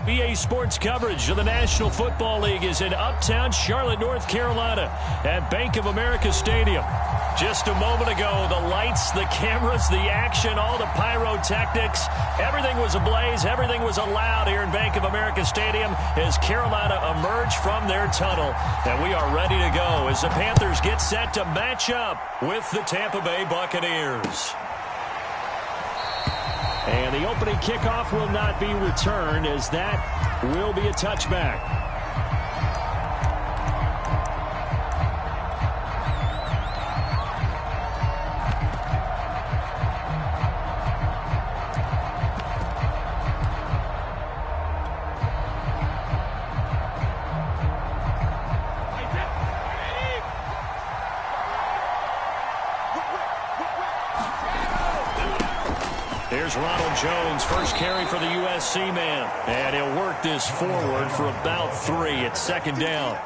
EA Sports coverage of the National Football League is in uptown Charlotte, North Carolina at Bank of America Stadium. Just a moment ago, the lights, the cameras, the action, all the pyrotechnics, everything was ablaze, everything was allowed here in Bank of America Stadium as Carolina emerged from their tunnel. And we are ready to go as the Panthers get set to match up with the Tampa Bay Buccaneers. And the opening kickoff will not be returned as that will be a touchback. Here's Ronald Jones, first carry for the USC man. And he'll work this forward for about 3. It's second down.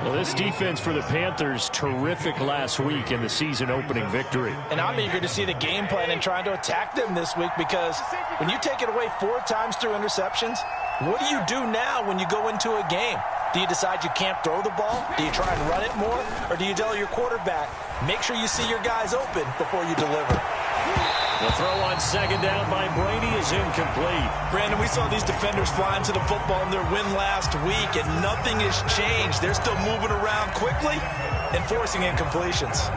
Well, this defense for the Panthers, terrific last week in the season-opening victory. And I'm eager to see the game plan and trying to attack them this week because when you take it away 4 times through interceptions, what do you do now when you go into a game? Do you decide you can't throw the ball? Do you try and run it more? Or do you tell your quarterback, make sure you see your guys open before you deliver? The throw on second down by Brady is incomplete. Brandon, we saw these defenders flying to the football in their win last week, and nothing has changed. They're still moving around quickly and forcing incompletions.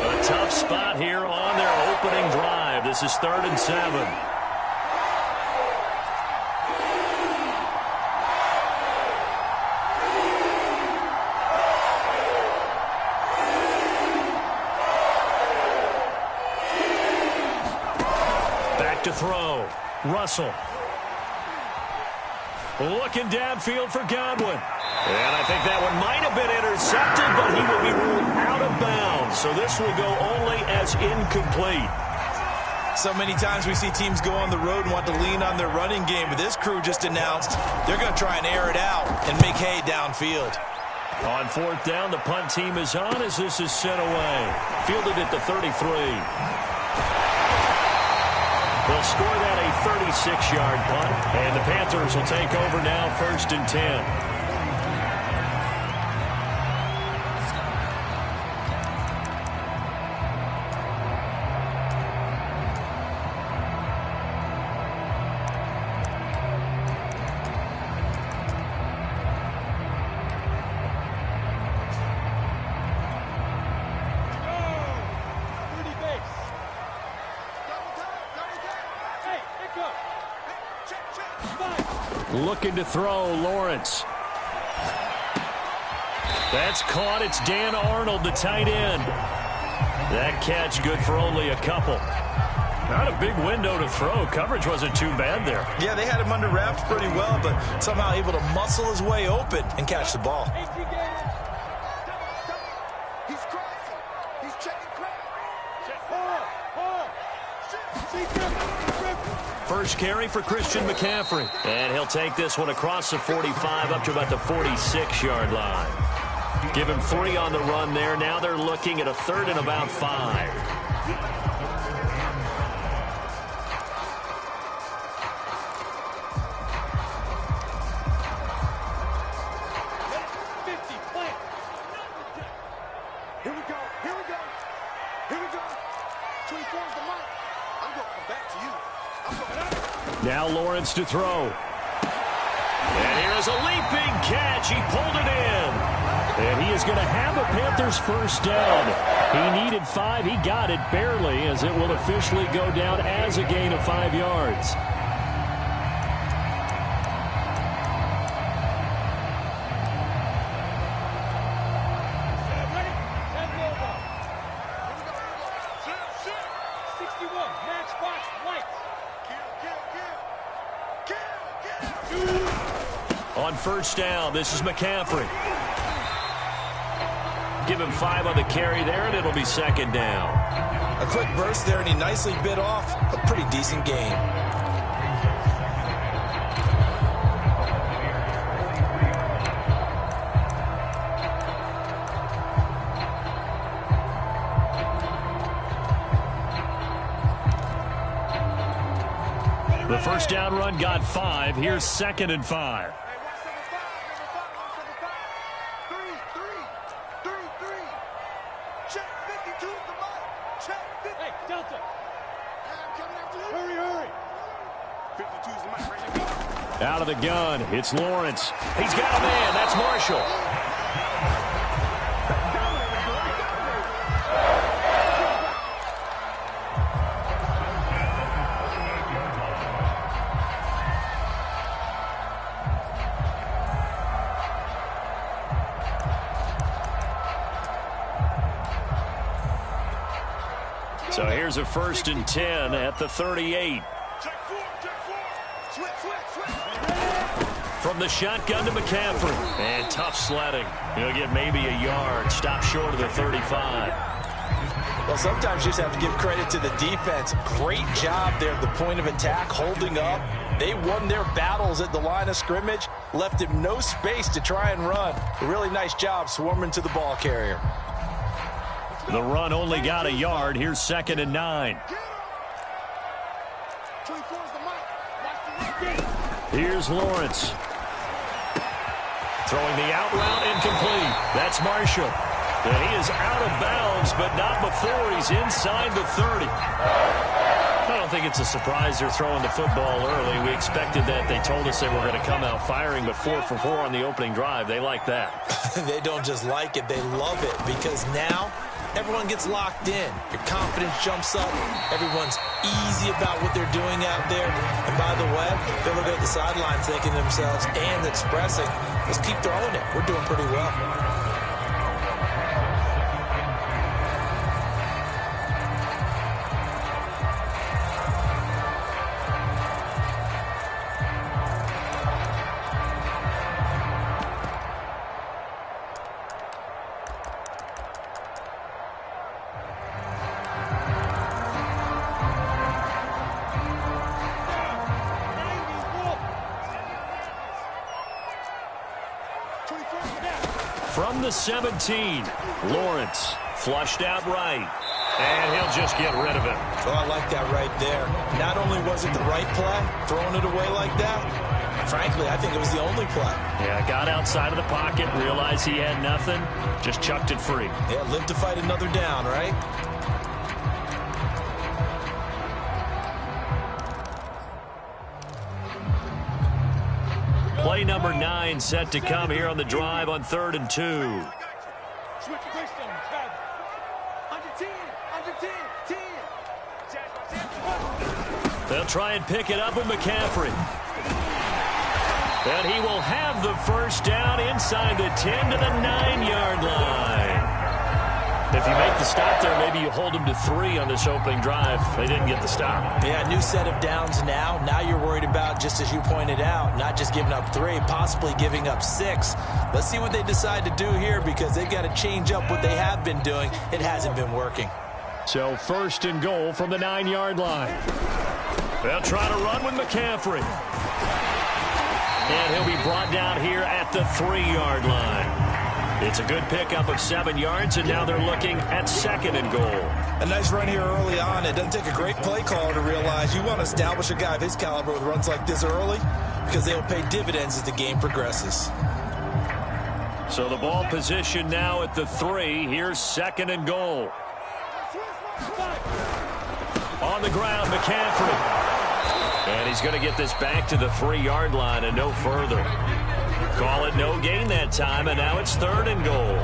A tough spot here on their opening drive. This is 3rd and 7. To throw. Russell. Looking downfield for Godwin. And I think that one might have been intercepted, but he will be ruled out of bounds. So this will go only as incomplete. So many times we see teams go on the road and want to lean on their running game, but this crew just announced they're going to try and air it out and make hay downfield. On 4th down, the punt team is on as this is sent away. Fielded at the 33. They'll score that a 36-yard punt, and the Panthers will take over now 1st and 10. Looking to throw, Lawrence. That's caught. It's Dan Arnold, the tight end. That catch good for only a couple. Not a big window to throw. Coverage wasn't too bad there. Yeah, they had him under wraps pretty well, but somehow able to muscle his way open and catch the ball. He's crossing. He's checking crack. First carry for Christian McCaffrey. And he'll take this one across the 45 up to about the 46-yard line. Give him 3 on the run there. Now they're looking at a 3rd and about 5. Now Lawrence to throw. And here's a leaping catch. He pulled it in. And he is going to have a Panthers first down. He needed 5. He got it barely as it will officially go down as a gain of 5 yards. On first down, this is McCaffrey. Give him 5 on the carry there, and it'll be second down. A quick burst there, and he nicely bit off a pretty decent gain. The first down run got 5. Here's 2nd and 5. Out of the gun, it's Lawrence. He's got a man. That's Marshall. So here's a 1st and 10 at the 38. From the shotgun to McCaffrey. And tough sledding. He'll get maybe a yard. Stop short of the 35. Well, sometimes you just have to give credit to the defense. Great job there at the point of attack, holding up. They won their battles at the line of scrimmage, left him no space to try and run. A really nice job swarming to the ball carrier. The run only got a yard. Here's 2nd and 9. Here's Lawrence. Throwing the out route incomplete. That's Marshall. And he is out of bounds, but not before he's inside the 30. I don't think it's a surprise they're throwing the football early. We expected that. They told us they were going to come out firing, but 4 for 4 on the opening drive. They like that. They don't just like it, they love it, because now everyone gets locked in. Your confidence jumps up. Everyone's easy about what they're doing out there. And by the way, they're looking at the sidelines thinking to themselves and expressing, let's keep throwing it. We're doing pretty well. From the 17, Lawrence flushed out right, and he'll just get rid of it. Oh, I like that right there. Not only was it the right play, throwing it away like that, frankly, I think it was the only play. Yeah, got outside of the pocket, realized he had nothing, just chucked it free. Yeah, live to fight another down, right? Play number 9 set to come here on the drive on 3rd and 2. They'll try and pick it up with McCaffrey. And he will have the first down inside the 10 to the 9-yard line. If you make the stop there, maybe you hold them to 3 on this opening drive. They didn't get the stop. Yeah, new set of downs now. Now you're worried about, just as you pointed out, not just giving up 3, possibly giving up 6. Let's see what they decide to do here, because they've got to change up what they have been doing. It hasn't been working. So 1st and goal from the 9-yard line. They'll try to run with McCaffrey. And he'll be brought down here at the 3-yard line. It's a good pickup of 7 yards, and now they're looking at 2nd and goal. A nice run here early on. It doesn't take a great play caller to realize you want to establish a guy of his caliber with runs like this early, because they'll pay dividends as the game progresses. So the ball position now at the 3. Here's 2nd and goal. On the ground, McCaffrey. And he's going to get this back to the 3-yard line and no further. Call it no gain that time, and now it's 3rd and goal.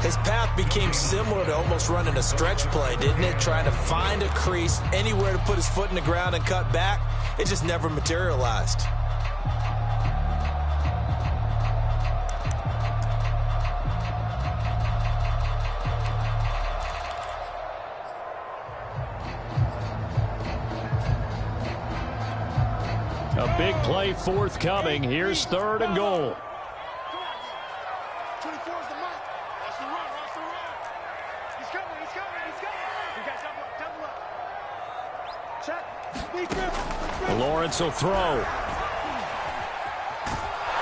His path became similar to almost running a stretch play, didn't it? Trying to find a crease, anywhere to put his foot in the ground and cut back. It just never materialized. A big play forthcoming. Here's 3rd and goal. 24 is the mark. Watch the run. Watch the run. He's coming. He's coming. He's coming. You guys double up. Check. Lawrence will throw.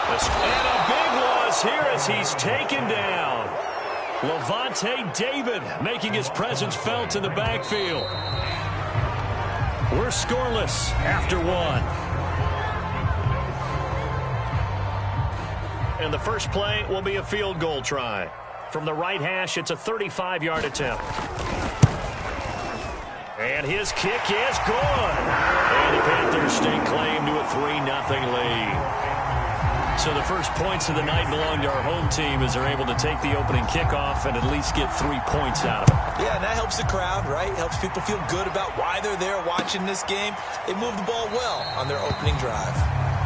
And a big loss here as he's taken down. Levante David making his presence felt in the backfield. We're scoreless after one. And the first play will be a field goal try. From the right hash, it's a 35-yard attempt. And his kick is good. And the Panthers stake claim to a 3-0 lead. So the first points of the night belong to our home team as they're able to take the opening kickoff and at least get 3 points out of it. Yeah, and that helps the crowd, right? Helps people feel good about why they're there watching this game. They move the ball well on their opening drive.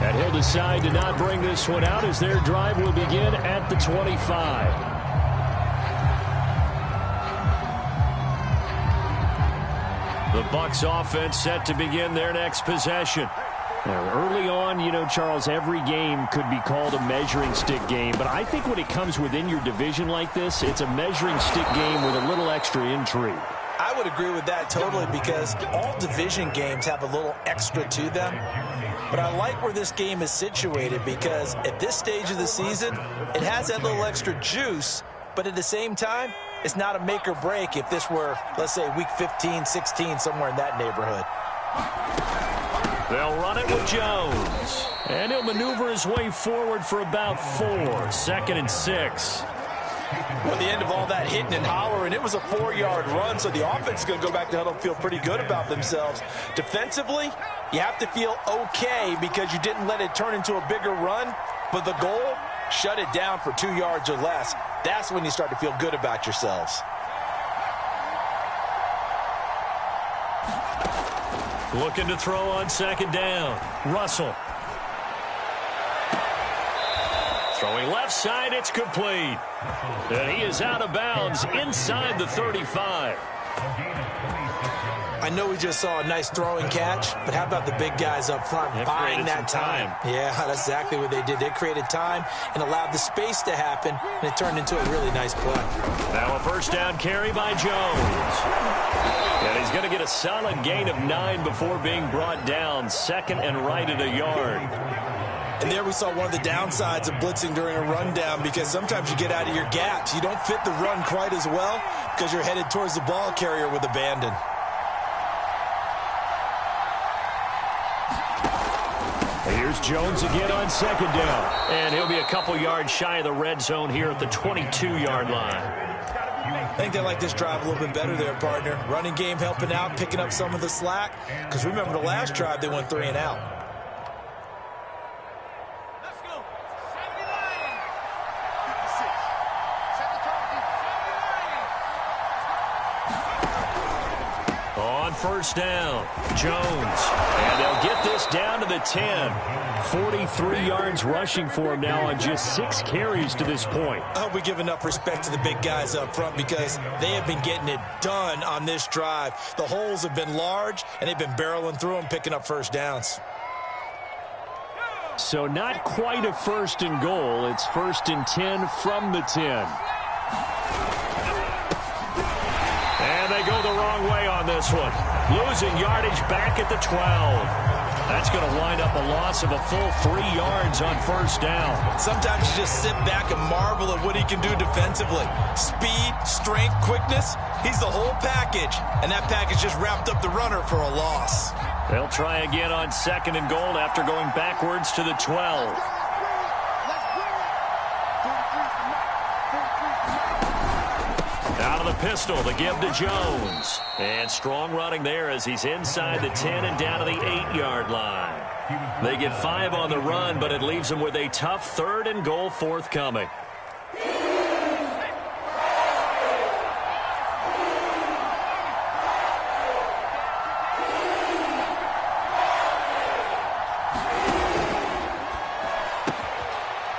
And he'll decide to not bring this one out as their drive will begin at the 25. The Bucs offense set to begin their next possession. Now, early on, you know, Charles, every game could be called a measuring stick game. But I think when it comes within your division like this, it's a measuring stick game with a little extra intrigue. I would agree with that totally because all division games have a little extra to them. But I like where this game is situated because at this stage of the season, it has that little extra juice. But at the same time, it's not a make or break if this were, let's say, week 15, 16, somewhere in that neighborhood. They'll run it with Jones. And he'll maneuver his way forward for about 4. 2nd and 6. At the end of all that hitting and hollering, it was a 4-yard run, so the offense is going to go back to huddle and feel pretty good about themselves. Defensively, you have to feel okay because you didn't let it turn into a bigger run, but the goal, shut it down for 2 yards or less. That's when you start to feel good about yourselves. Looking to throw on 2nd down. Russell. Throwing left side, it's complete. And he is out of bounds inside the 35. I know we just saw a nice throwing catch, but how about the big guys up front buying that time? Yeah, that's exactly what they did. They created time and allowed the space to happen, and it turned into a really nice play. Now a 1st down carry by Jones. And he's going to get a solid gain of 9 before being brought down. 2nd and right at a yard. And there we saw one of the downsides of blitzing during a rundown because sometimes you get out of your gaps. You don't fit the run quite as well because you're headed towards the ball carrier with abandon. Here's Jones again on 2nd down. And he'll be a couple yards shy of the red zone here at the 22-yard line. I think they like this drive a little bit better there, partner. Running game helping out, picking up some of the slack. Because remember the last drive, they went 3 and out. Let's go. 79. 56. Set the target. 79. On 1st down, Jones. And they'll get this down to the 10. 43 yards rushing for him now on just 6 carries to this point. I hope we give enough respect to the big guys up front because they have been getting it done on this drive. The holes have been large, and they've been barreling through them, picking up 1st downs. So not quite a 1st and goal. It's 1st and 10 from the 10. And they go the wrong way on this one. Losing yardage back at the 12. That's going to wind up a loss of a full 3 yards on 1st down. Sometimes you just sit back and marvel at what he can do defensively. Speed, strength, quickness, he's the whole package. And that package just wrapped up the runner for a loss. They'll try again on 2nd and goal after going backwards to the 12. Out of the pistol, the give to Jones. And strong running there as he's inside the 10 and down to the 8-yard line. They get 5 on the run, but it leaves them with a tough 3rd and goal forthcoming.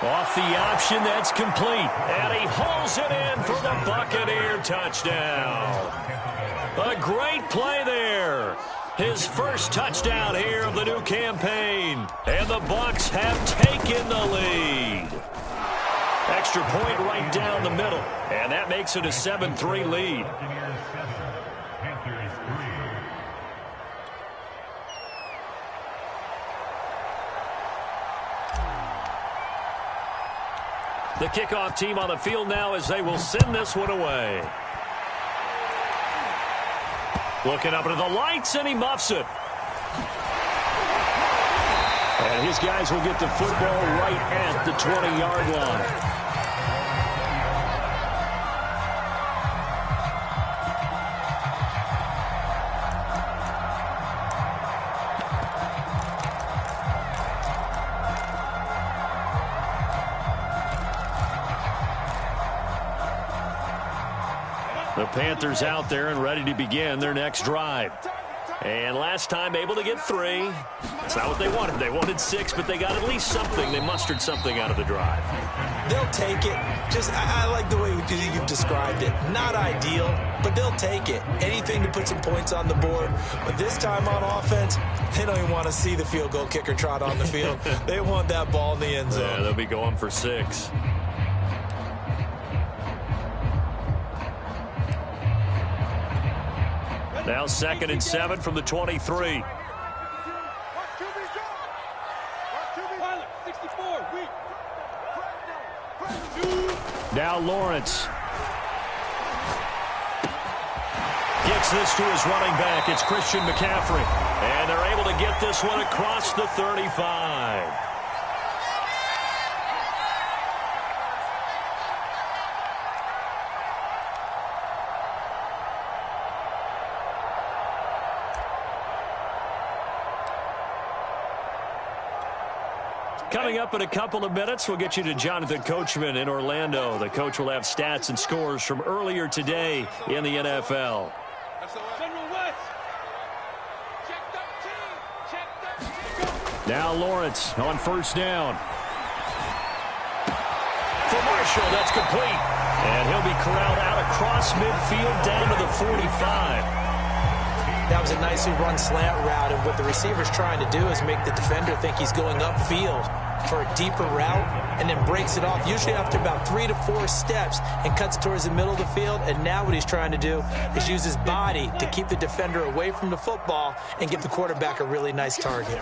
Off the option, that's complete. And he hauls it in for the Buccaneer touchdown. A great play there. His first touchdown here of the new campaign. And the Bucs have taken the lead. Extra point right down the middle. And that makes it a 7-3 lead. The kickoff team on the field now as they will send this one away. Looking up into the lights, and he muffs it. And his guys will get the football right at the 20-yard line. The Panthers out there and ready to begin their next drive. And last time able to get 3. That's not what they wanted. They wanted 6, but they got at least something. They mustered something out of the drive. They'll take it. I like the way you've described it. Not ideal, but they'll take it. Anything to put some points on the board. But this time on offense, they don't even want to see the field goal kicker trot on the field. They want that ball in the end zone. Yeah, they'll be going for 6. Now 2nd and 7 from the 23. Now Lawrence. Gets this to his running back. It's Christian McCaffrey. And they're able to get this one across the 35. Coming up in a couple of minutes, we'll get you to Jonathan Coachman in Orlando. The coach will have stats and scores from earlier today in the NFL. Now Lawrence on 1st down. For Marshall, that's complete. And he'll be corralled out across midfield down to the 45. That was a nicely run slant route, and what the receiver's trying to do is make the defender think he's going upfield for a deeper route and then breaks it off, usually after about 3 to 4 steps, and cuts towards the middle of the field. And now what he's trying to do is use his body to keep the defender away from the football and give the quarterback a really nice target.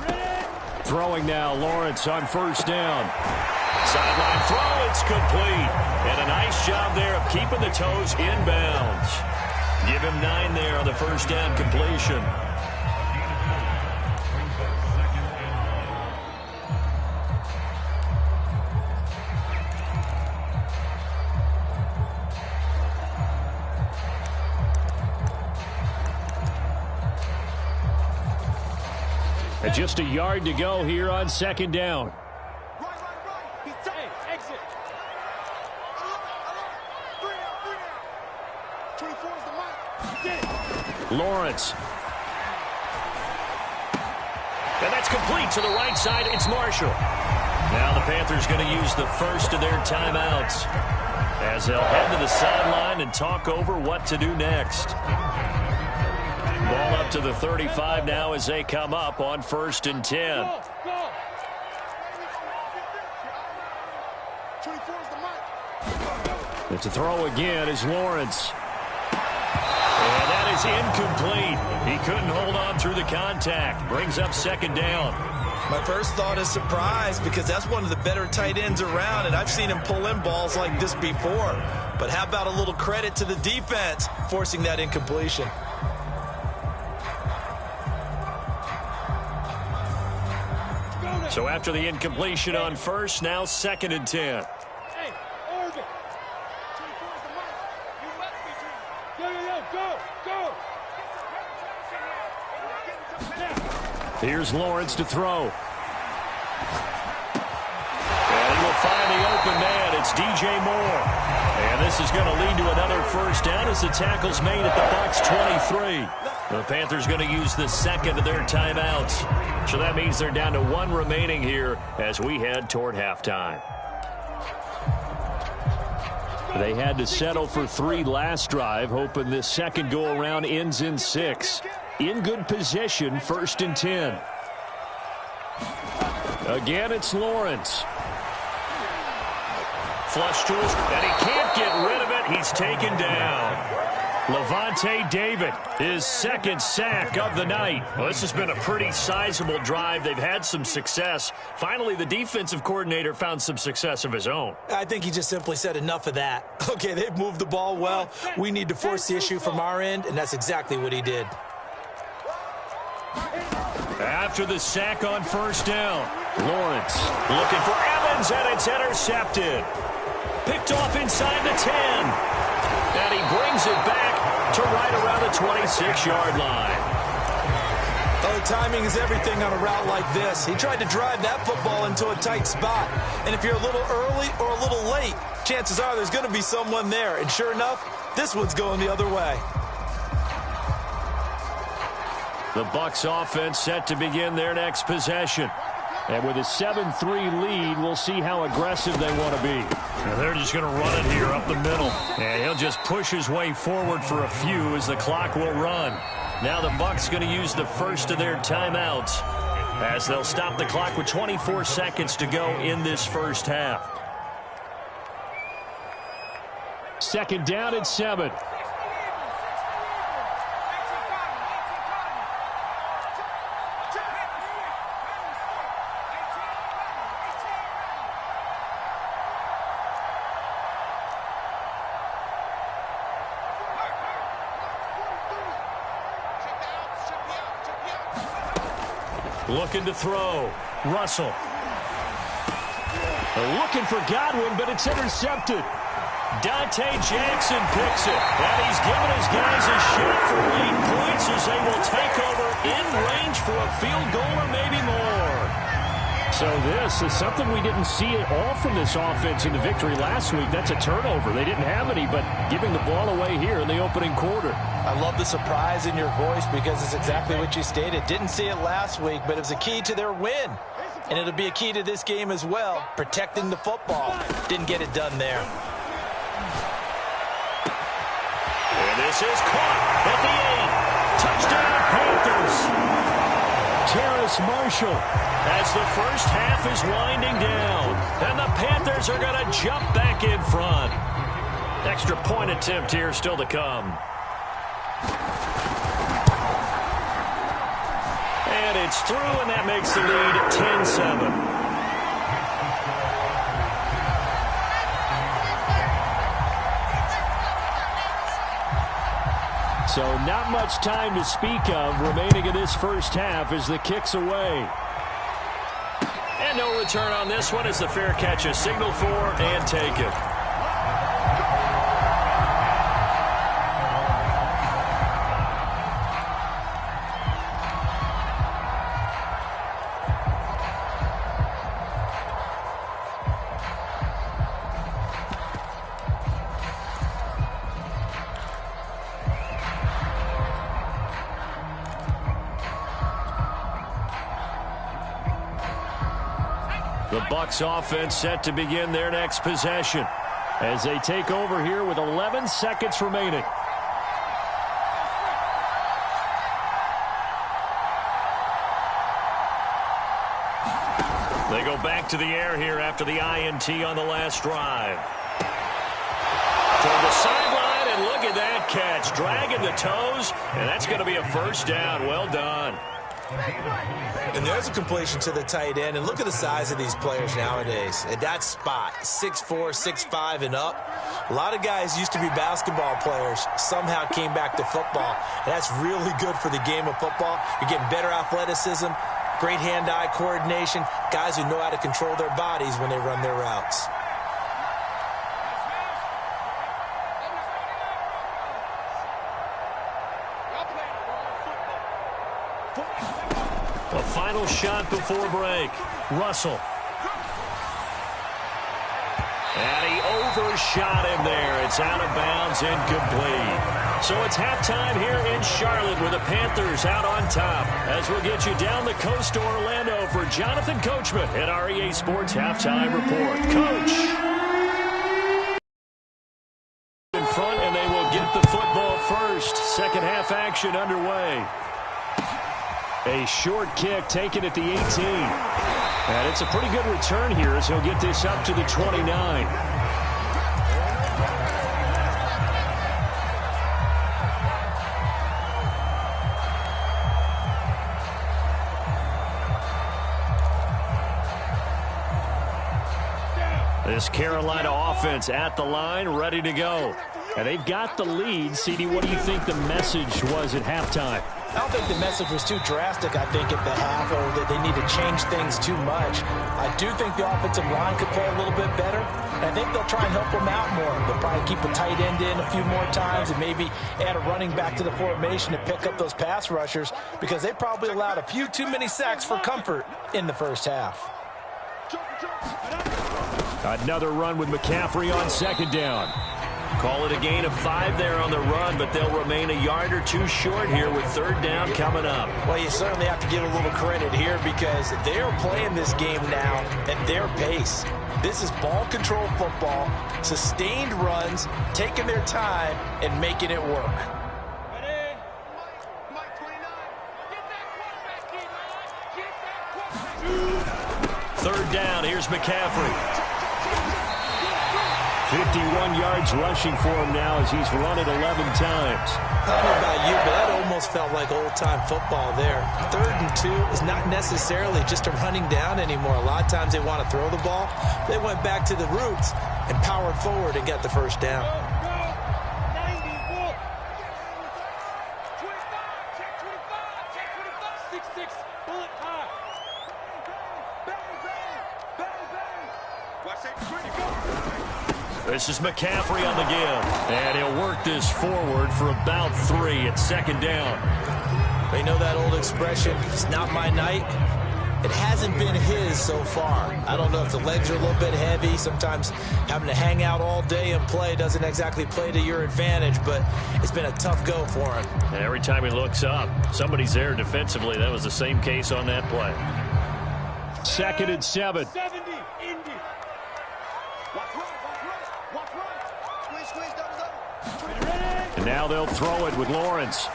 Throwing now, Lawrence on 1st down. Sideline throw, it's complete. And a nice job there of keeping the toes inbounds. Give him 9 there on the 1st down completion. And just a yard to go here on 2nd down. Lawrence. And that's complete to the right side. It's Marshall. Now the Panthers going to use the first of their timeouts as they'll head to the sideline and talk over what to do next. Ball up to the 35 now as they come up on 1st and 10. It's a throw again is Lawrence. And that is incomplete. He couldn't hold on through the contact. Brings up 2nd down. My first thought is surprise, because that's one of the better tight ends around, and I've seen him pull in balls like this before. But how about a little credit to the defense forcing that incompletion? So after the incompletion on 1st, now 2nd and 10. Here's Lawrence to throw. And he will find the open man. It's DJ Moore. And this is going to lead to another 1st down as the tackle's made at the Bucs 23. The Panthers going to use the 2nd of their timeouts. So that means they're down to 1 remaining here as we head toward halftime. They had to settle for 3 last drive, hoping this second go-around ends in 6. In good position, 1st and 10. Again, it's Lawrence. Flush tools, and he can't get rid of it. He's taken down. Levante David, his 2nd sack of the night. Well, this has been a pretty sizable drive. They've had some success. Finally, the defensive coordinator found some success of his own. I think he just simply said enough of that. Okay, they've moved the ball well. We need to force the issue from our end, and that's exactly what he did. After the sack on 1st down, Lawrence looking for Evans, and it's intercepted. Picked off inside the 10. And he brings it back to right around the 26-yard line. Oh, timing is everything on a route like this. He tried to drive that football into a tight spot. And if you're a little early or a little late, chances are there's going to be someone there. And sure enough, this one's going the other way. The Bucs offense set to begin their next possession. And with a 7-3 lead, we'll see how aggressive they want to be. Now they're just going to run it here up the middle. And he'll just push his way forward for a few as the clock will run. Now the Bucs going to use the first of their timeouts as they'll stop the clock with 24 seconds to go in this first half. Second down and 7. Looking to throw. Russell. Looking for Godwin, but it's intercepted. Dante Jackson picks it. And he's giving his guys a shot for late points as they will take over in range for a field goal or maybe more. So this is something we didn't see at all from this offense in the victory last week. That's a turnover. They didn't have any, but giving the ball away here in the opening quarter. I love the surprise in your voice because it's exactly what you stated. Didn't see it last week, but it was a key to their win. And it'll be a key to this game as well, protecting the football. Didn't get it done there. And this is caught at the 8. Touchdown, Panthers. Terrace Marshall as the first half is winding down. And the Panthers are going to jump back in front. Extra point attempt here still to come. And it's through, and that makes the lead 10-7. So not much time to speak of remaining in this first half as the kick's away. And no return on this one as the fair catch is signaled for and taken. The Bucs offense set to begin their next possession as they take over here with 11 seconds remaining. They go back to the air here after the INT on the last drive. Toward the sideline, and look at that catch. Dragging the toes, and that's going to be a first down. Well done. And there's a completion to the tight end. And look at the size of these players nowadays. At that spot, 6'4", 6'5", and up. A lot of guys used to be basketball players, somehow came back to football. And that's really good for the game of football. You're getting better athleticism, great hand-eye coordination, guys who know how to control their bodies when they run their routes. A final shot before break. Russell. And he overshot him there. It's out of bounds, incomplete. So it's halftime here in Charlotte with the Panthers out on top. As we'll get you down the coast to Orlando for Jonathan Coachman at our EA Sports Halftime Report. Coach. In front, and they will get the football first. Second half action underway. A short kick taken at the 18. And it's a pretty good return here as he'll get this up to the 29. This Carolina offense at the line, ready to go. And they've got the lead. CD, what do you think the message was at halftime? I don't think the message was too drastic, I think, at the half, or that they need to change things too much. I do think the offensive line could play a little bit better, and I think they'll try and help them out more. They'll probably keep a tight end in a few more times and maybe add a running back to the formation to pick up those pass rushers, because they probably allowed a few too many sacks for comfort in the first half. Another run with McCaffrey on second down. Call it a gain of 5 there on the run, but they'll remain a yard or two short here with third down coming up. Well, you certainly have to give a little credit here, because they're playing this game now at their pace. This is ball control football, sustained runs, taking their time and making it work. Third down, here's McCaffrey. 51 yards rushing for him now as he's run it 11 times. I don't know about you, but that almost felt like old-time football there. 3rd and 2 is not necessarily just a running down anymore. A lot of times they want to throw the ball. They went back to the roots and powered forward and got the first down. This is McCaffrey on the give, and he'll work this forward for about 3 at second down. They know that old expression, it's not my night. It hasn't been his so far. I don't know if the legs are a little bit heavy. Sometimes having to hang out all day and play doesn't exactly play to your advantage, but it's been a tough go for him. And every time he looks up, somebody's there defensively. That was the same case on that play. 2nd and 7. And now they'll throw it with Lawrence.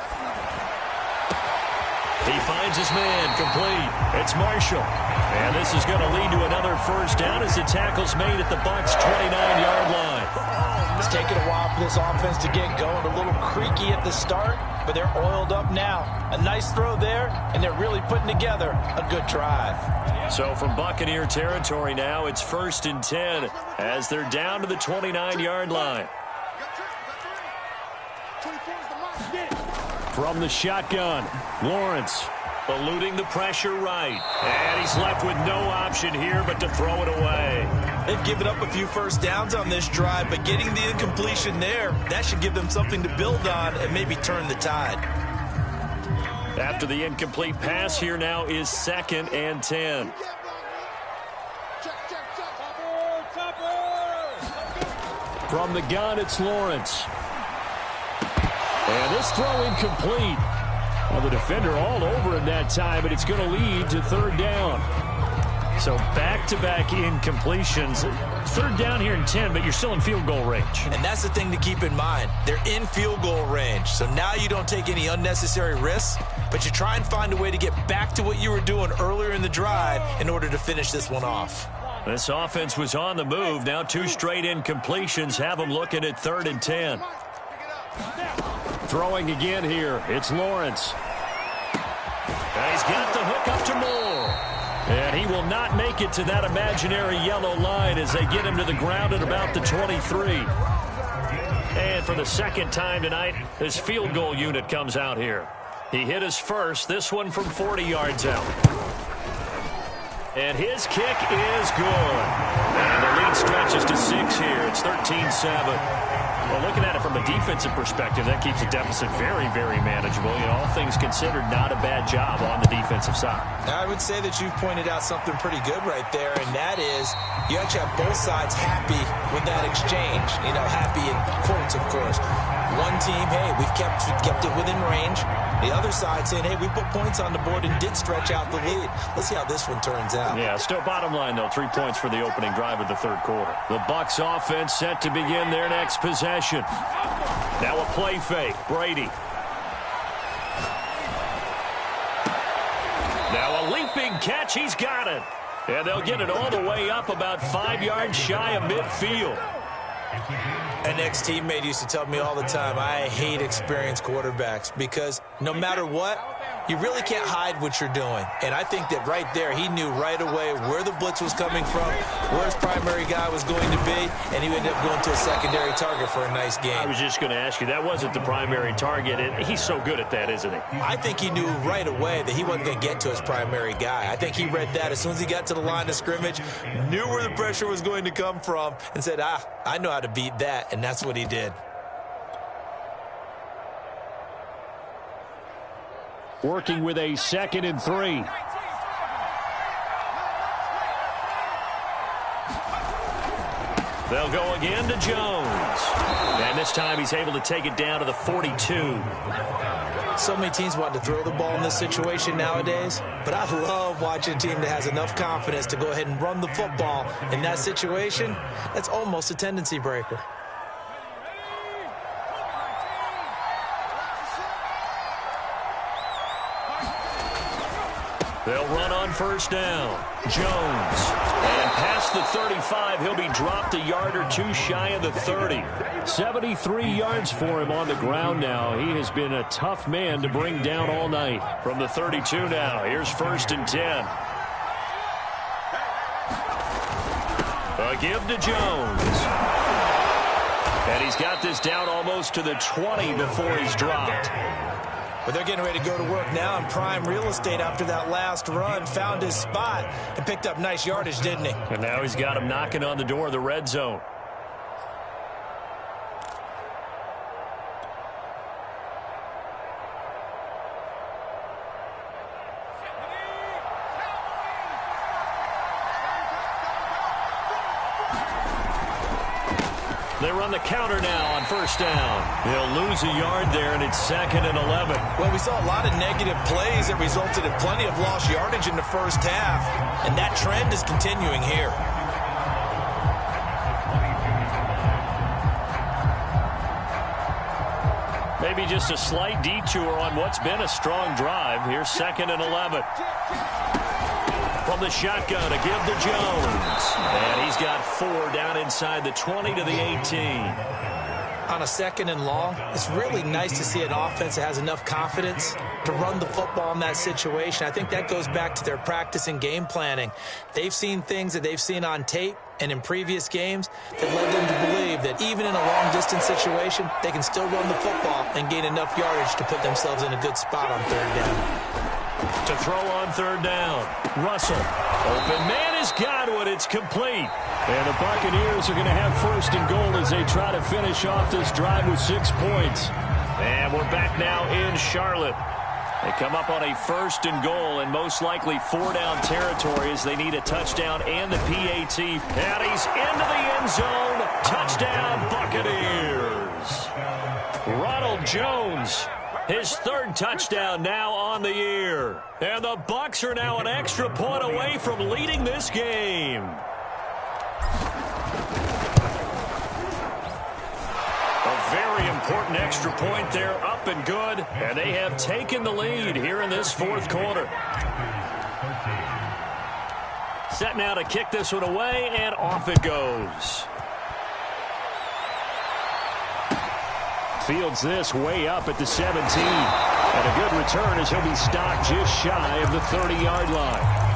He finds his man, complete. It's Marshall. And this is going to lead to another first down as the tackle's made at the Bucs' 29-yard line. It's taken a while for this offense to get going. A little creaky at the start, but they're oiled up now. A nice throw there, and they're really putting together a good drive. So from Buccaneer territory now, it's 1st and 10 as they're down to the 29-yard line. From the shotgun, Lawrence. Eluding the pressure right. And he's left with no option here but to throw it away. They've given up a few first downs on this drive, but getting the incompletion there, that should give them something to build on and maybe turn the tide. After the incomplete pass, here now is 2nd and 10. From the gun, it's Lawrence. And this throw incomplete. Well, the defender all over him that time, but it's going to lead to 3rd down. So back-to-back incompletions. 3rd down here in 10, but you're still in field goal range. And that's the thing to keep in mind. They're in field goal range. So now you don't take any unnecessary risks, but you try and find a way to get back to what you were doing earlier in the drive in order to finish this one off. This offense was on the move. Now 2 straight incompletions have them looking at 3rd and 10. Throwing again here, it's Lawrence. And he's got the hook up to Moore. And he will not make it to that imaginary yellow line as they get him to the ground at about the 23. And for the 2nd time tonight, this field goal unit comes out here. He hit his first, this one from 40 yards out. And his kick is good. And the lead stretches to 6 here. It's 13-7. Well, looking at it from a defensive perspective, that keeps the deficit very, very manageable. You know, all things considered, not a bad job on the defensive side. I would say that you've pointed out something pretty good right there, and that is you actually have both sides happy with that exchange. You know, happy in quotes, of course. One team, hey, we've kept it within range. The other side saying, hey, we put points on the board and did stretch out the lead. Let's see how this one turns out. Yeah, still bottom line, though, 3 points for the opening drive of the 3rd quarter. The Bucs offense set to begin their next possession. Now a play fake. Brady. Now a leaping catch. He's got it. And they'll get it all the way up about 5 yards shy of midfield. An ex-teammate used to tell me all the time, I hate experienced quarterbacks because no matter what, you really can't hide what you're doing. And I think that right there, he knew right away where the blitz was coming from, where his primary guy was going to be, and he ended up going to a secondary target for a nice game. I was just going to ask you, that wasn't the primary target, and he's so good at that, isn't he? I think he knew right away that he wasn't going to get to his primary guy. I think he read that as soon as he got to the line of scrimmage, knew where the pressure was going to come from, and said, I know how to beat that, and that's what he did. Working with a 2nd and 3. They'll go again to Jones. And this time he's able to take it down to the 42. So many teams want to throw the ball in this situation nowadays, but I love watching a team that has enough confidence to go ahead and run the football. In that situation, that's almost a tendency breaker. They'll run on first down. Jones. And past the 35, he'll be dropped a yard or two shy of the 30. 73 yards for him on the ground now. He has been a tough man to bring down all night. From the 32 now, here's 1st and 10. A give to Jones. And he's got this down almost to the 20 before he's dropped. But they're getting ready to go to work now in prime real estate after that last run. Found his spot and picked up nice yardage, didn't he? And now he's got him knocking on the door of the red zone. They run the counter now on first down. They'll lose a yard there, and it's 2nd and 11. Well, we saw a lot of negative plays that resulted in plenty of lost yardage in the first half, and that trend is continuing here. Maybe just a slight detour on what's been a strong drive. Here's 2nd and 11. From the shotgun, a give to Jones. And he's got 4 down inside the 20 to the 18. On a 2nd and long, it's really nice to see an offense that has enough confidence to run the football in that situation. I think that goes back to their practice and game planning. They've seen things that they've seen on tape and in previous games that led them to believe that even in a long-distance situation, they can still run the football and gain enough yardage to put themselves in a good spot on 3rd down. To throw on 3rd down, Russell. Open man has got it. It's complete. And the Buccaneers are going to have 1st and goal as they try to finish off this drive with 6 points. And we're back now in Charlotte. They come up on a 1st and goal and most likely 4-down territory as they need a touchdown and the PAT. And he's into the end zone. Touchdown, Buccaneers. Ronald Jones. His 3rd touchdown now on the year. And the Bucs are now an extra point away from leading this game. A very important extra point there, up and good. And they have taken the lead here in this 4th quarter. Set now to kick this one away, and off it goes. Fields this way up at the 17. And a good return as he'll be stopped just shy of the 30-yard line.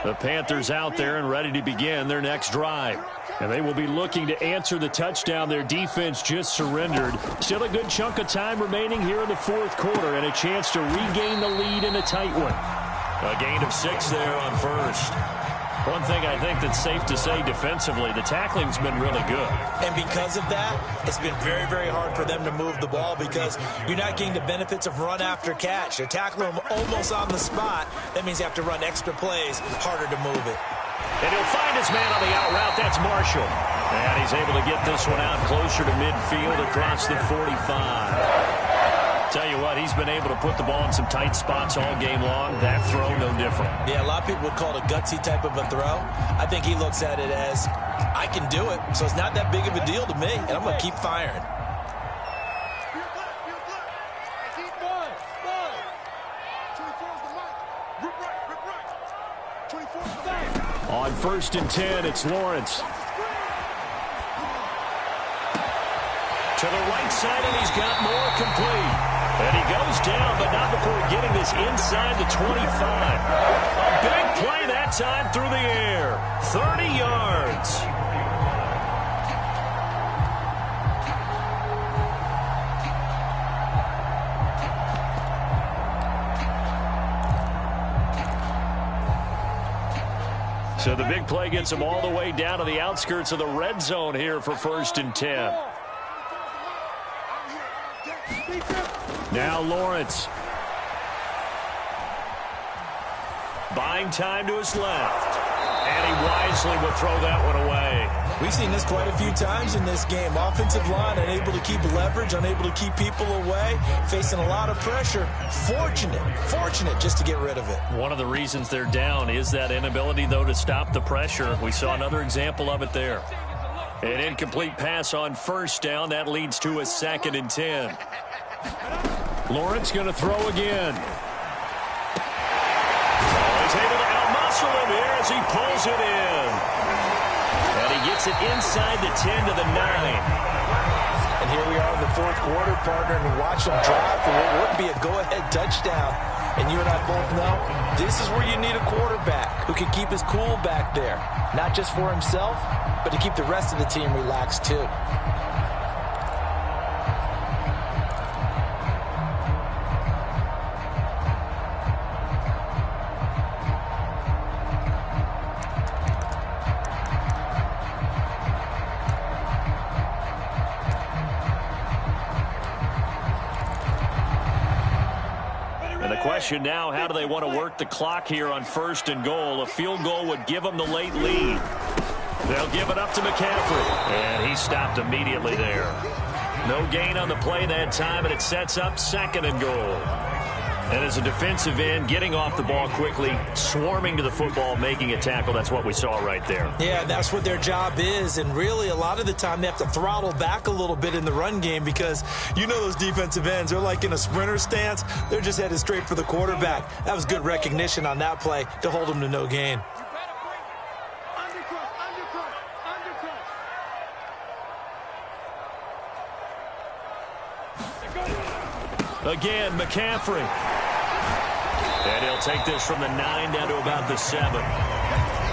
The Panthers out there and ready to begin their next drive. And they will be looking to answer the touchdown their defense just surrendered. Still a good chunk of time remaining here in the 4th quarter and a chance to regain the lead in a tight one. A gain of 6 there on 1st. One thing I think that's safe to say defensively, the tackling's been really good. And because of that, it's been very, very hard for them to move the ball because you're not getting the benefits of run after catch. You're tackling them almost on the spot. That means you have to run extra plays, harder to move it. And he'll find his man on the out route. That's Marshall. And he's able to get this one out closer to midfield across the 45. Tell you what, he's been able to put the ball in some tight spots all game long. That throw, no different. Yeah, a lot of people would call it a gutsy type of a throw. I think he looks at it as, I can do it, so it's not that big of a deal to me, and I'm going to keep firing. On 1st and 10, it's Lawrence. To the right side, and he's got more complete. And he goes down, but not before getting this inside the 25. A big play that time through the air. 30 yards. So the big play gets him all the way down to the outskirts of the red zone here for 1st and 10. Now Lawrence. Buying time to his left. And he wisely will throw that one away. We've seen this quite a few times in this game. Offensive line unable to keep leverage, unable to keep people away, facing a lot of pressure. Fortunate just to get rid of it. One of the reasons they're down is that inability, though, to stop the pressure. We saw another example of it there. An incomplete pass on 1st down. That leads to a 2nd and 10. Lawrence going to throw again. He's able to outmuscle him here as he pulls it in. And he gets it inside the 10 to the 9. And here we are in the 4th quarter, partner, and watch them drive for what would be a go-ahead touchdown. And you and I both know this is where you need a quarterback who can keep his cool back there. Not just for himself, but to keep the rest of the team relaxed too. Question now, how do they want to work the clock here on 1st and goal? A field goal would give them the late lead. They'll give it up to McCaffrey. And he stopped immediately there. No gain on the play that time, and it sets up 2nd and goal. And as a defensive end, getting off the ball quickly, swarming to the football, making a tackle, that's what we saw right there. Yeah, that's what their job is. And really, a lot of the time, they have to throttle back a little bit in the run game because you know those defensive ends, they're like in a sprinter stance. They're just headed straight for the quarterback. That was good recognition on that play to hold them to no gain. Again, McCaffrey. And he'll take this from the 9 down to about the 7.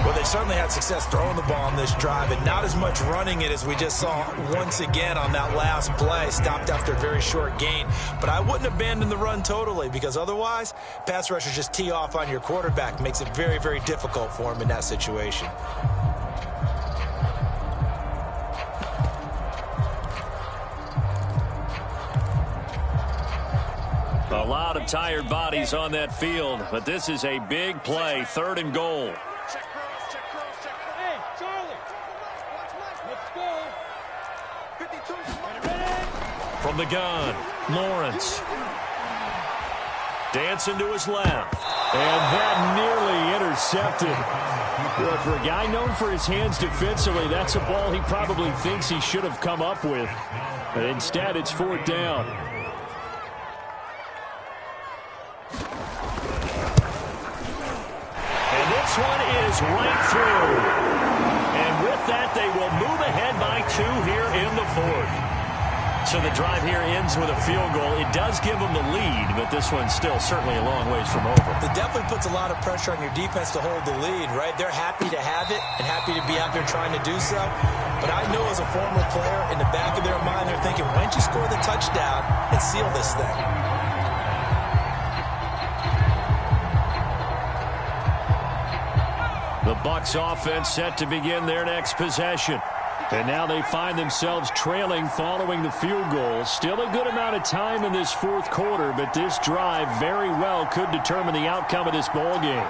Well, they certainly had success throwing the ball on this drive, and not as much running it as we just saw once again on that last play. Stopped after a very short gain. But I wouldn't abandon the run totally, because otherwise, pass rushers just tee off on your quarterback. Makes it very, very difficult for him in that situation. A lot of tired bodies on that field, but this is a big play, 3rd and goal. Hey, Charlie. Let's go. 52. From the gun, Lawrence. Dancing to his left. And that nearly intercepted. Well, for a guy known for his hands defensively, that's a ball he probably thinks he should have come up with. But instead, it's 4th down. This one is right through. And with that, they will move ahead by 2 here in the 4th. So the drive here ends with a field goal. It does give them the lead, but this one's still certainly a long ways from over. It definitely puts a lot of pressure on your defense to hold the lead, right? They're happy to have it and happy to be out there trying to do so. But I know as a former player, in the back of their mind, they're thinking, why don't you score the touchdown and seal this thing? The Bucs offense set to begin their next possession. And now they find themselves trailing following the field goal. Still a good amount of time in this 4th quarter, but this drive very well could determine the outcome of this ball game.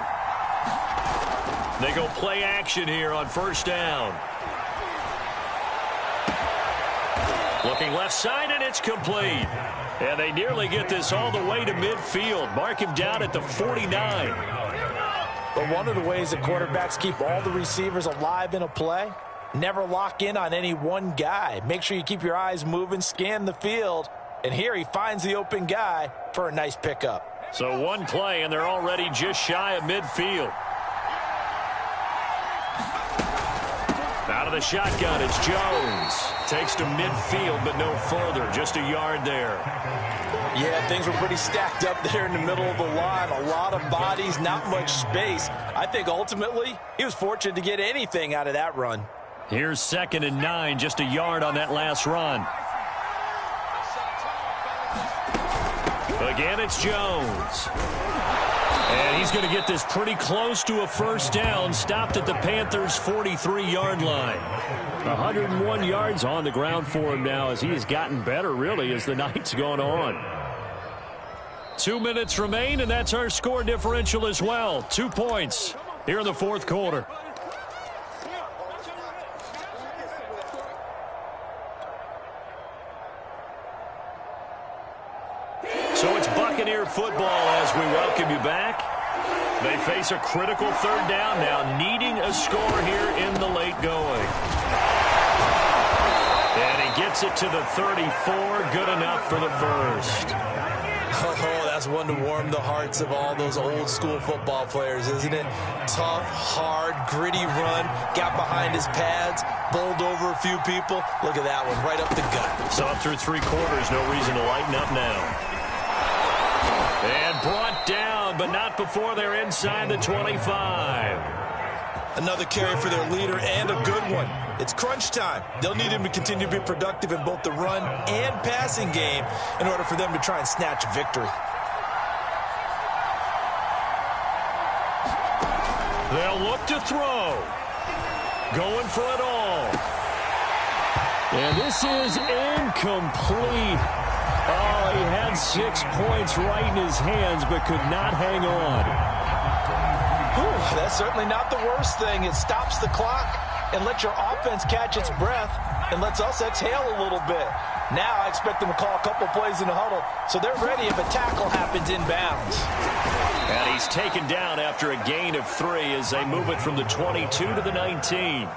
They go play action here on 1st down. Looking left side, and it's complete. And they nearly get this all the way to midfield. Mark him down at the 49. But one of the ways that quarterbacks keep all the receivers alive in a play, never lock in on any one guy. Make sure you keep your eyes moving, scan the field. And here he finds the open guy for a nice pickup. So one play, and they're already just shy of midfield. Out of the shotgun, it's Jones. Takes to midfield, but no further. Just a yard there. Yeah, things were pretty stacked up there in the middle of the line. A lot of bodies, not much space. I think ultimately he was fortunate to get anything out of that run. Here's 2nd and 9, just a yard on that last run. Again, it's Jones. And he's going to get this pretty close to a first down. Stopped at the Panthers' 43-yard line. 101 yards on the ground for him now as he has gotten better, really, as the night's gone on. 2 minutes remain, and that's our score differential as well. 2 points here in the fourth quarter. So it's Buccaneer football as we welcome you back. They face a critical third down now, needing a score here in the late going. And he gets it to the 34, good enough for the first. Oh, that's one to warm the hearts of all those old school football players, isn't it? Tough, hard, gritty run, got behind his pads, bowled over a few people. Look at that one, right up the gut. So up through 3 quarters, no reason to lighten up now. And brought down, but not before they're inside the 25. Another carry for their leader, and a good one. It's crunch time. They'll need him to continue to be productive in both the run and passing game in order for them to try and snatch a victory. They'll look to throw. Going for it all. And this is incomplete. Oh, he had 6 points right in his hands, but could not hang on. Whew, that's certainly not the worst thing. It stops the clock and lets your offense catch its breath and lets us exhale a little bit. Now I expect them to call a couple plays in the huddle, so they're ready if a tackle happens inbounds. And he's taken down after a gain of 3 as they move it from the 22 to the 19.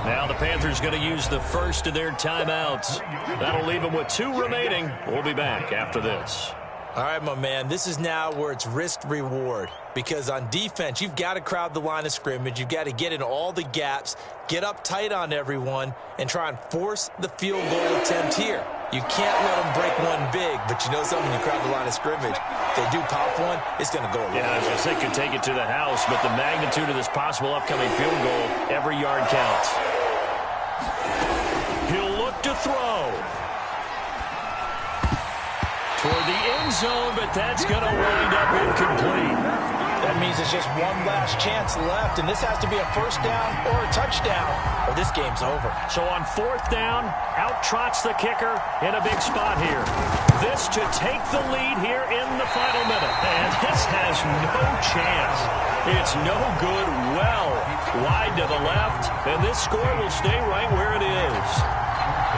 Now the Panthers going to use the first of their timeouts. That'll leave them with 2 remaining. We'll be back after this. All right, my man, this is now where it's risk-reward. Because on defense, you've got to crowd the line of scrimmage. You've got to get in all the gaps, get up tight on everyone, and try and force the field goal attempt here. You can't let them break one big, but you know something, when you crowd the line of scrimmage, if they do pop one, it's going to go a long way. I was going to say, could take it to the house, but the magnitude of this possible upcoming field goal, every yard counts. He'll look to throw. Toward the end zone, but that's going to wind up incomplete. That means it's just one last chance left, and this has to be a first down or a touchdown, or this game's over. So on 4th down, out trots the kicker in a big spot here. This to take the lead here in the final minute. And this has no chance. It's no good, well wide to the left, and this score will stay right where it is.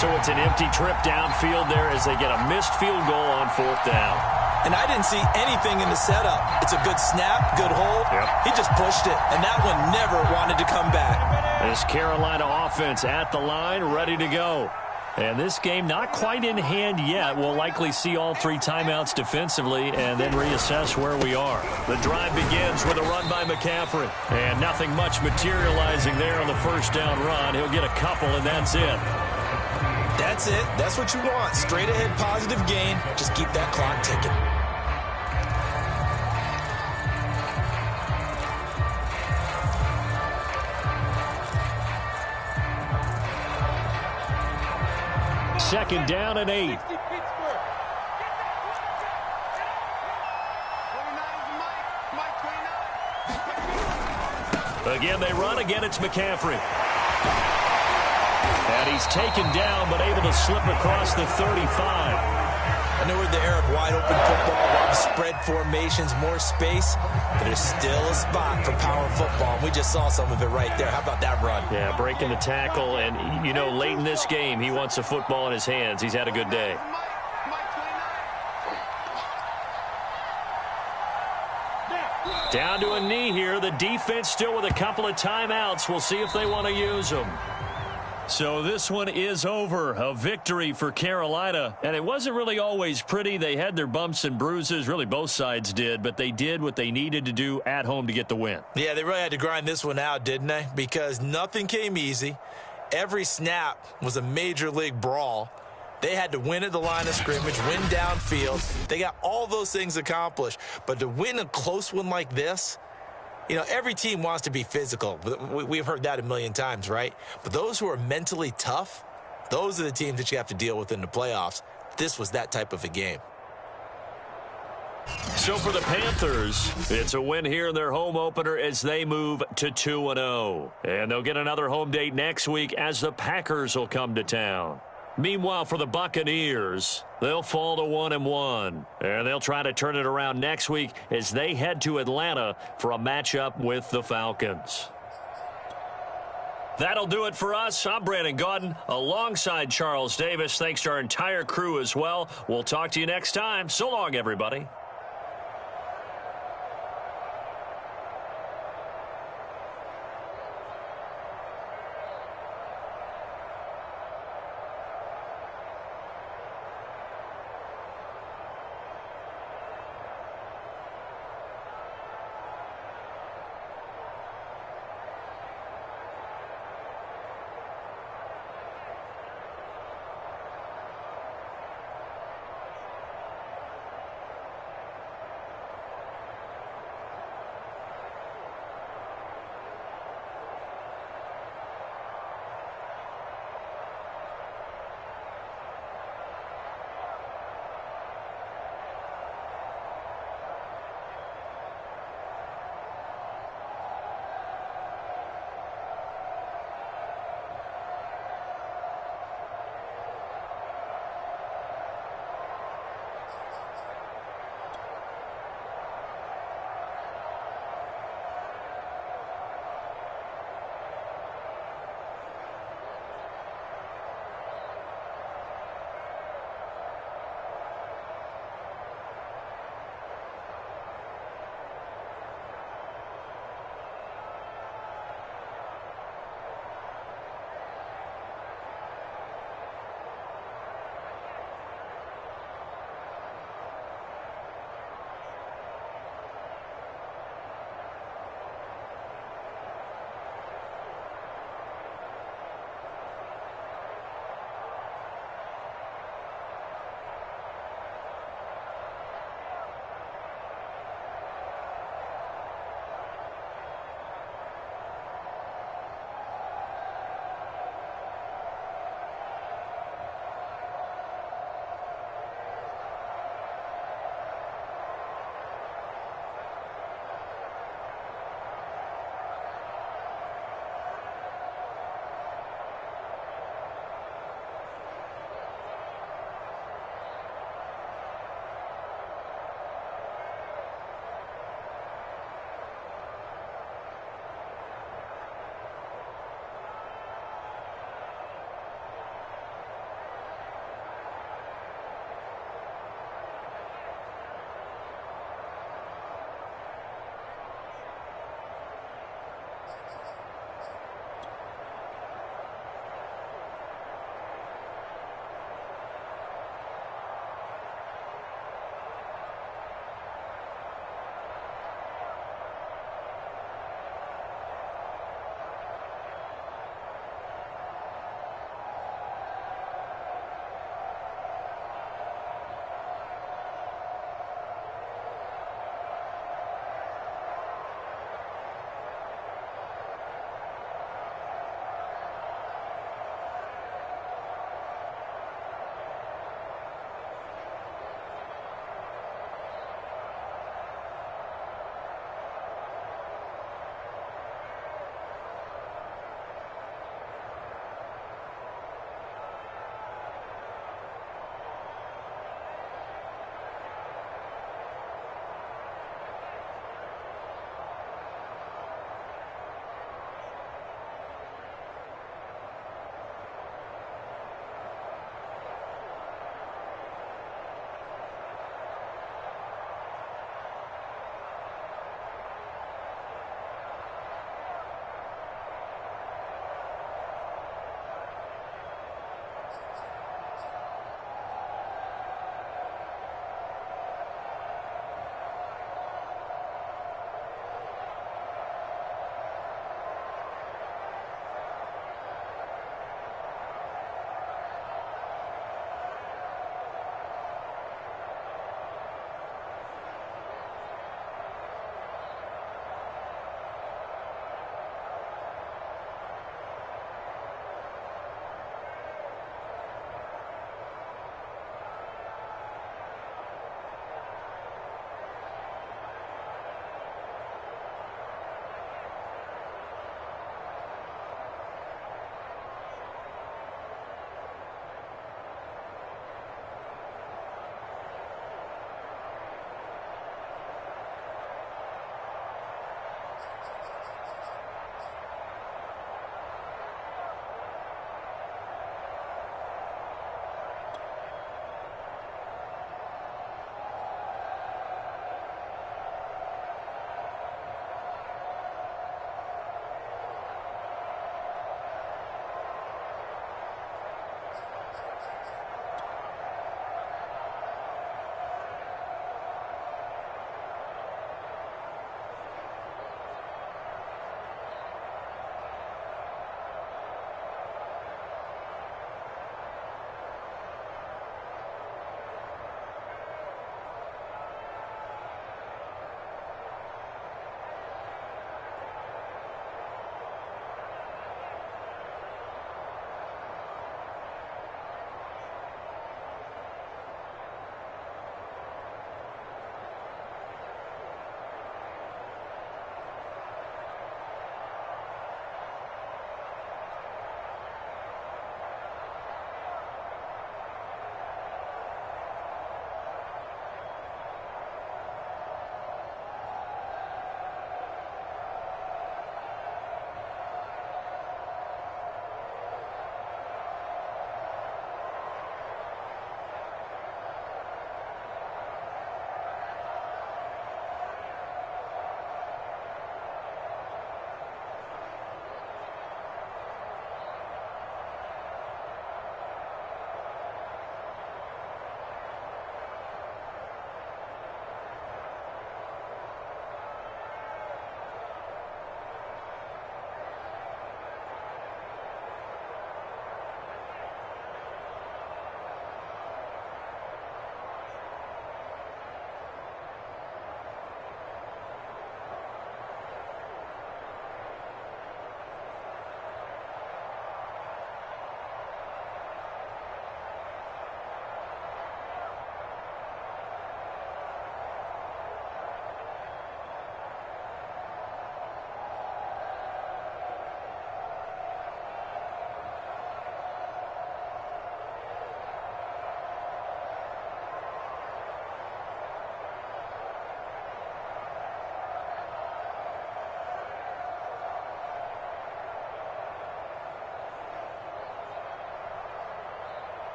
So it's an empty trip downfield there as they get a missed field goal on 4th down. And I didn't see anything in the setup. It's a good snap, good hold. Yep. He just pushed it, and that one never wanted to come back. This Carolina offense at the line, ready to go. And this game not quite in hand yet. We'll likely see all 3 timeouts defensively and then reassess where we are. The drive begins with a run by McCaffrey. And nothing much materializing there on the first down run. He'll get a couple, and that's it. That's it. That's what you want. Straight ahead positive gain. Just keep that clock ticking. Second down and 8. Again, they run. Again, it's McCaffrey. And he's taken down, but able to slip across the 35. I know we're in the era of wide-open football, a lot of spread formations, more space, but there's still a spot for power football, and we just saw some of it right there. How about that run? Yeah, breaking the tackle, and, you know, late in this game, he wants the football in his hands. He's had a good day. Down to a knee here. The defense still with a couple of timeouts. We'll see if they want to use them. So this one is over. A victory for Carolina. And it wasn't really always pretty. They had their bumps and bruises. Really, both sides did. But they did what they needed to do at home to get the win. Yeah, they really had to grind this one out, didn't they? Because nothing came easy. Every snap was a major league brawl. They had to win at the line of scrimmage, win downfield. They got all those things accomplished. But to win a close one like this, you know, every team wants to be physical. We've heard that a million times, right? But those who are mentally tough, those are the teams that you have to deal with in the playoffs. This was that type of a game. So for the Panthers, it's a win here in their home opener as they move to 2-0. And they'll get another home date next week as the Packers will come to town. Meanwhile, for the Buccaneers, they'll fall to 1-1. And they'll try to turn it around next week as they head to Atlanta for a matchup with the Falcons. That'll do it for us. I'm Brandon Gaudin alongside Charles Davis. Thanks to our entire crew as well. We'll talk to you next time. So long, everybody.